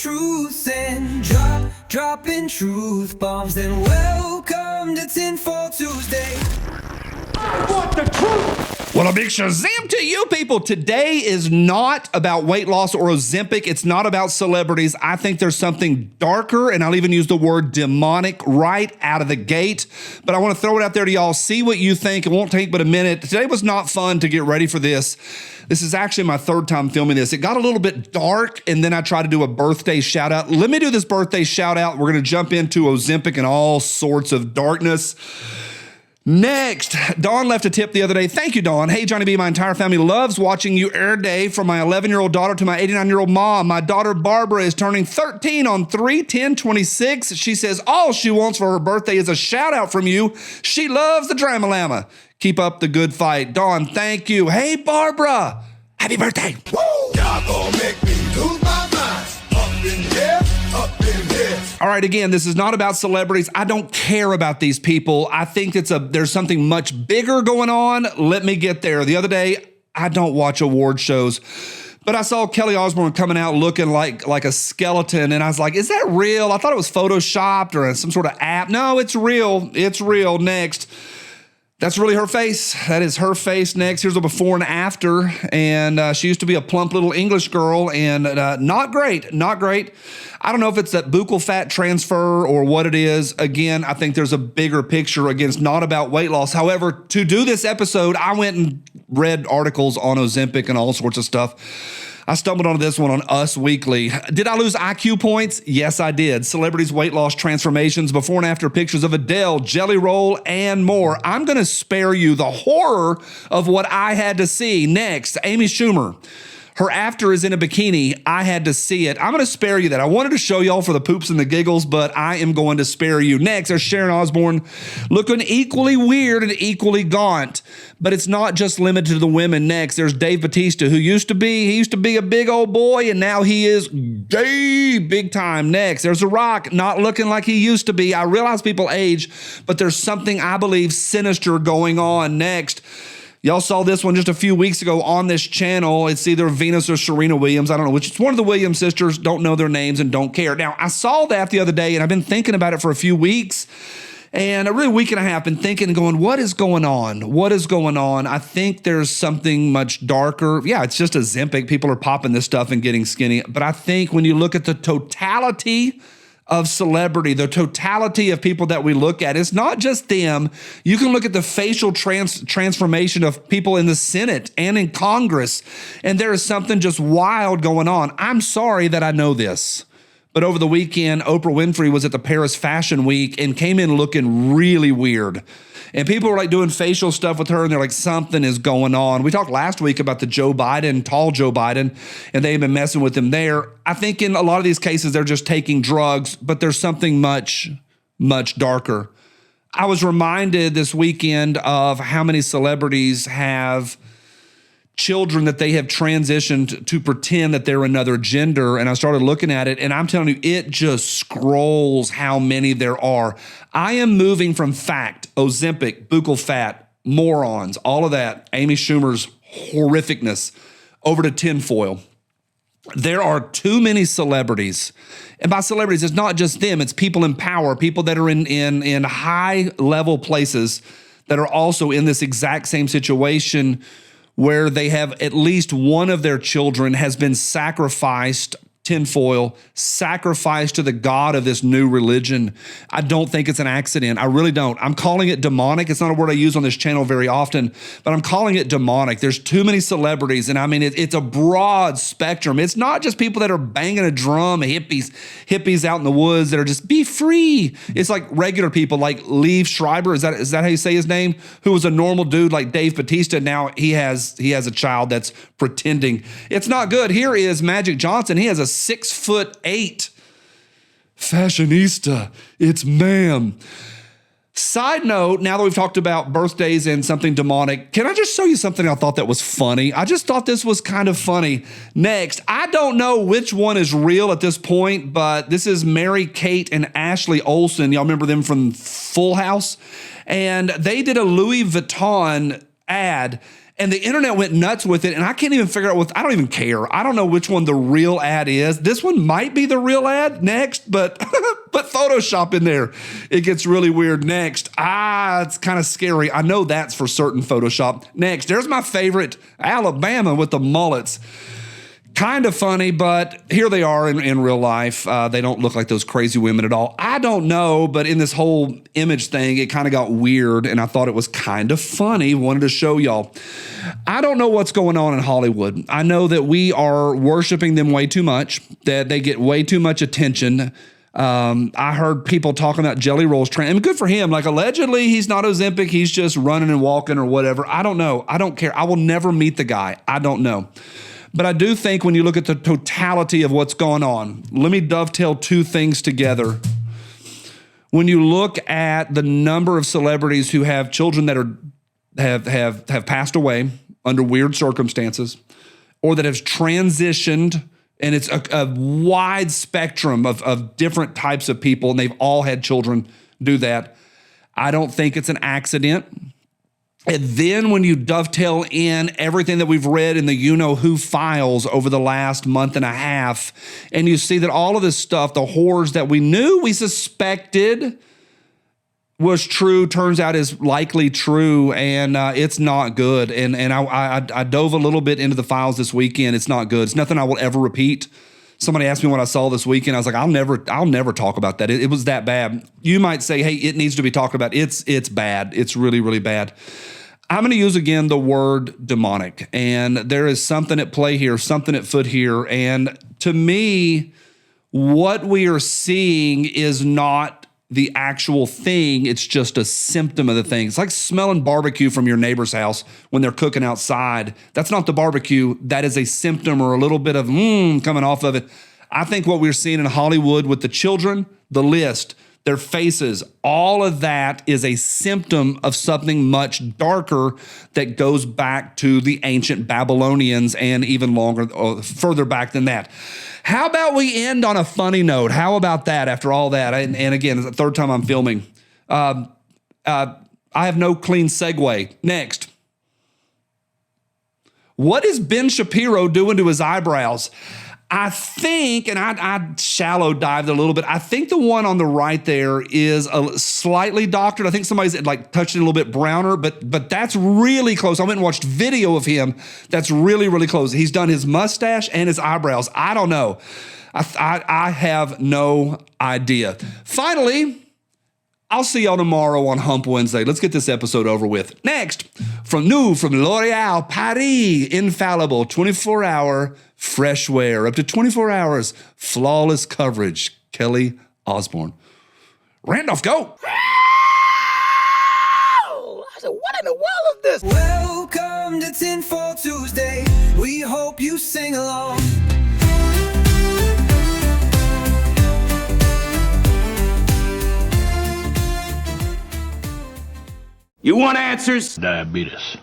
truth and dropping truth bombs. Then welcome to Tinfoil Tuesday. I want the truth. Well, a big shazam to you people. Today is not about weight loss or Ozempic. It's not about celebrities. I think there's something darker, and I'll even use the word demonic right out of the gate. But I want to throw it out there to y'all. See what you think. It won't take but a minute. Today was not fun to get ready for this. This is actually my third time filming this. It got a little bit dark, and then I tried to do a birthday shout out. Let me do this birthday shout out. We're going to jump into Ozempic and all sorts of darkness. Next, Dawn left a tip the other day. Thank you, Dawn. Hey, Johnny B, my entire family loves watching you every day, from my 11-year-old daughter to my 89-year-old mom. My daughter, Barbara, is turning 13 on 3/10/26. She says all she wants for her birthday is a shout out from you. She loves the LLAMA. Keep up the good fight. Dawn, thank you. Hey, Barbara, happy birthday. Woo! Y'all gonna make me lose my mind. Up in here, up in here. All right, again, this is not about celebrities. I don't care about these people. I think there's something much bigger going on. Let me get there. The other day, I don't watch award shows, but I saw Kelly Osbourne coming out looking like a skeleton, and I was like, is that real? I thought it was photoshopped or some sort of app. No, it's real. It's real. Next. That's really her face. That is her face. Next, here's a before and after. And she used to be a plump little English girl, and not great, not great. I don't know if it's that buccal fat transfer or what it is. Again, I think there's a bigger picture. Again, it's not about weight loss. However, to do this episode, I went and read articles on Ozempic and all sorts of stuff. I stumbled onto this one on Us Weekly. Did I lose IQ points? Yes, I did. Celebrities' weight loss transformations, before and after pictures of Adele, Jelly Roll, and more. I'm going to spare you the horror of what I had to see. Next, Amy Schumer. Her after is in a bikini. I had to see it. I'm going to spare you that. I wanted to show y'all for the poops and the giggles, but I am going to spare you. Next, there's Sharon Osbourne looking equally weird and equally gaunt, but it's not just limited to the women. Next, there's Dave Bautista, who used to be a big old boy, and now he is gay big time. Next, there's The Rock, not looking like he used to be. I realize people age, but there's something I believe sinister going on. Next, y'all saw this one just a few weeks ago on this channel. It's either Venus or Serena Williams. I don't know which. It's one of the Williams sisters. Don't know their names and don't care. Now, I saw that the other day, and I've been thinking about it for a few weeks. And a really week and a half, been thinking and going, what is going on? What is going on? I think there's something much darker. Yeah, it's just Ozempic. People are popping this stuff and getting skinny. But I think when you look at the totality of celebrity, the totality of people that we look at, it's not just them. You can look at the facial transformation of people in the Senate and in Congress, and there is something just wild going on. I'm sorry that I know this, but over the weekend, Oprah Winfrey was at the Paris Fashion Week and came in looking really weird. And people were like doing facial stuff with her, and they're like, something is going on. We talked last week about the tall Joe Biden, and they've been messing with him there. I think in a lot of these cases, they're just taking drugs, but there's something much, much darker. I was reminded this weekend of how many celebrities have children that they have transitioned to pretend that they're another gender. And I started looking at it, and I'm telling you, it just scrolls how many there are. I am moving from fact, Ozempic, buccal fat, morons, all of that, Amy Schumer's horrificness, over to tinfoil. There are too many celebrities. And by celebrities, it's not just them. It's people in power, people that are in high level places that are also in this exact same situation, where they have at least one of their children has been sacrificed, tinfoil, sacrificed to the god of this new religion. I don't think it's an accident. I really don't. I'm calling it demonic. It's not a word I use on this channel very often, but I'm calling it demonic. There's too many celebrities, and I mean, it's a broad spectrum. It's not just people that are banging a drum, hippies out in the woods that are just be free. It's like regular people like Liev Schreiber. Is that how you say his name? Who was a normal dude like Dave Bautista. Now he has a child that's pretending. It's not good. Here is Magic Johnson. He has a 6'8" fashionista. It's ma'am. Side note, now that we've talked about birthdays and something demonic, can I just show you something I thought that was funny? I just thought this was kind of funny. Next, I don't know which one is real at this point, but this is Mary Kate and Ashley Olsen. Y'all remember them from Full House? And they did a Louis Vuitton ad, And the internet went nuts with it, and I can't even figure out I don't even care. I don't know which one the real ad is. This one might be the real ad next, but put Photoshop in there. It gets really weird. Next. It's kind of scary. I know that's for certain Photoshop. Next, there's my favorite, Alabama with the mullets. Kind of funny, but here they are in real life. They don't look like those crazy women at all. I don't know, but in this whole image thing, it kind of got weird, and I thought it was kind of funny. Wanted to show y'all. I don't know what's going on in Hollywood. I know that we are worshiping them way too much, that they get way too much attention. I heard people talking about Jelly Roll's trend. I mean, good for him. Like, allegedly, he's not Ozempic. He's just running and walking or whatever. I don't know. I don't care. I will never meet the guy. I don't know. But I do think when you look at the totality of what's going on, let me dovetail two things together. When you look at the number of celebrities who have children that have passed away under weird circumstances, or that have transitioned, and it's a wide spectrum of different types of people, and they've all had children do that, I don't think it's an accident. And then when you dovetail in everything that we've read in the you-know-who files over the last month and a half, and you see that all of this stuff, the horrors that we knew, we suspected was true, turns out is likely true, and it's not good. And I dove a little bit into the files this weekend. It's not good. It's nothing I will ever repeat. Somebody asked me what I saw this weekend. I was like, I'll never talk about that. It was that bad. You might say, hey, it needs to be talked about. It's bad. It's really, really bad. I'm going to use again the word demonic, and there is something at play here, something at foot here. And to me, what we are seeing is not the actual thing. It's just a symptom of the thing. It's like smelling barbecue from your neighbor's house when they're cooking outside. That's not the barbecue. That is a symptom or a little bit of coming off of it. I think what we're seeing in Hollywood with the children, the list, their faces, all of that is a symptom of something much darker that goes back to the ancient Babylonians and even longer, or further back than that. How about we end on a funny note? How about that after all that? And again, it's the third time I'm filming. I have no clean segue. Next. What is Ben Shapiro doing to his eyebrows? I think, and I shallow dived a little bit, I think the one on the right there is a slightly doctored. I think somebody's like touched it a little bit browner, but that's really close. I went and watched video of him. That's really, really close. He's done his mustache and his eyebrows. I don't know. I have no idea. Finally, I'll see y'all tomorrow on Hump Wednesday. Let's get this episode over with. Next, from L'Oreal Paris, infallible 24-hour fresh wear, up to 24 hours, flawless coverage. Kelly Osbourne. Randolph, go. I said, what in the world is this? Welcome to Tinfoil Tuesday. We hope you sing along. You want answers? Diabetes.